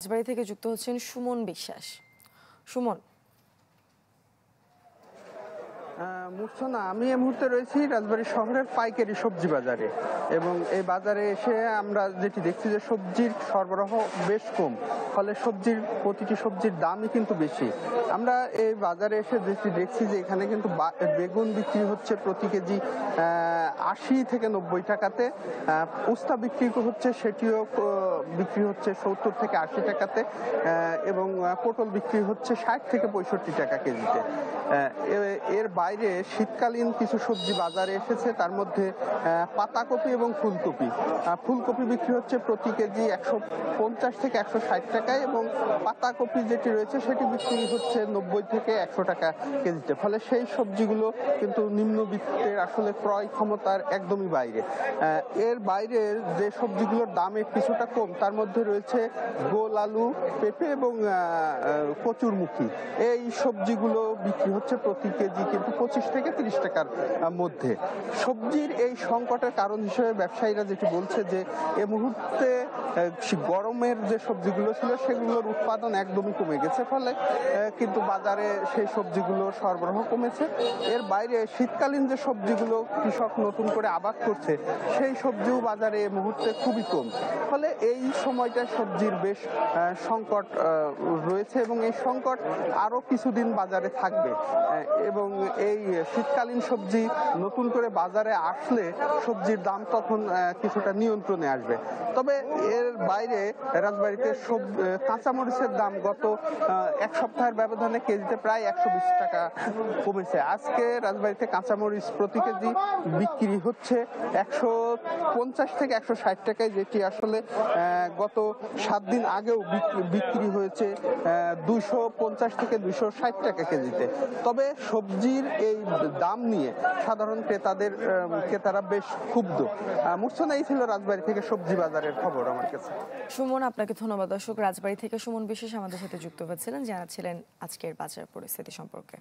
রাজবাড়ী থেকে যুক্ত হচ্ছেন সুমন বিশ্বাস। সুমন, মূর্ছনা, আমি এই মুহূর্তে রয়েছি রাজবাড়ী শহরের পাইকারি সবজি বাজারে এবং এই বাজারে এসে আমরা যেটি দেখছি যে সবজির সরবরাহ বেশ কম, ফলে প্রতিটি সবজির দামই কিন্তু বেশি। আমরা এই বাজারে এসে যেটি দেখছি যে এখানে কিন্তু বেগুন বিক্রি হচ্ছে প্রতি কেজি 80 থেকে 90 টাকাতে, উস্তা বিক্রি হচ্ছে সেটিও বিক্রি হচ্ছে 70 থেকে 80 টাকাতে, এবং পটল বিক্রি হচ্ছে 60 থেকে 65 টাকা কেজিতে। এর বাইরে শীতকালীন কিছু সবজি বাজারে এসেছে, তার মধ্যে পাতাকপি এবং ফুলকপি। ফুলকপি বিক্রি হচ্ছে প্রতি কেজি 150 থেকে 160 টাকায় এবং পাতাকপি যেটি রয়েছে সেটি বিক্রি হচ্ছে 90 থেকে 100 টাকা কেজিতে। ফলে সেই সবজিগুলো কিন্তু নিম্নবিত্তের আসলে ক্রয় ক্ষমতার একদমই বাইরে। এর বাইরে যে সবজিগুলোর দামে কিছুটা কম তার মধ্যে রয়েছে গোল আলু, পেঁপে এবং কচুরমুখী। এই সবজিগুলো বিক্রি হচ্ছে প্রতি কেজি কিন্তু 25 থেকে 30 টাকার মধ্যে। সবজির এই সংকটের কারণ হিসেবে ব্যবসায়ীরা যেটি বলছে যে এ মুহূর্তে গরমের যে সবজিগুলো ছিল সেগুলোর উৎপাদন একদমই কমে গেছে, ফলে কিন্তু বাজারে সেই সবজিগুলোর সরবরাহ কমেছে। এর বাইরে শীতকালীন যে সবজিগুলো কৃষক নতুন করে আবাদ করছে সেই সবজিও বাজারে এ মুহূর্তে খুবই কম, ফলে এই সময়টা সবজির বেশ সংকট রয়েছে এবং এই সংকট আরো কিছুদিন বাজারে থাকবে এবং এই শীতকালীন সবজি নতুন করে বাজারে আসলে সবজির দাম তখন কিছুটা নিয়ন্ত্রণে আসবে। তবে এর বাইরে রাজবাড়ীতে কাঁচামরিচের দাম গত এক সপ্তাহের ব্যবধানে কেজিতে প্রায় 120 টাকা কমেছে। আজকে রাজবাড়ীতে কাঁচামরিচ প্রতি কেজি বিক্রি হচ্ছে 150 থেকে 160 টাকায়, যেটি আসলে গত 7 দিন আগেও বিক্রি হয়েছে 250 থেকে 260 টাকা কেজিতে। তবে সবজির এই দাম নিয়ে সাধারণ ক্রেতারা বেশ ক্ষুব্ধ। মূর্ছনা, এই ছিল রাজবাড়ী থেকে সবজি বাজারের খবর আমার কাছে। সুমন, আপনাকে ধন্যবাদ। দর্শক, রাজবাড়ী থেকে সুমন বিশ্বাস আমাদের সাথে যুক্ত হয়েছিলেন, জানাচ্ছিলেন আজকের বাজার পরিস্থিতি সম্পর্কে।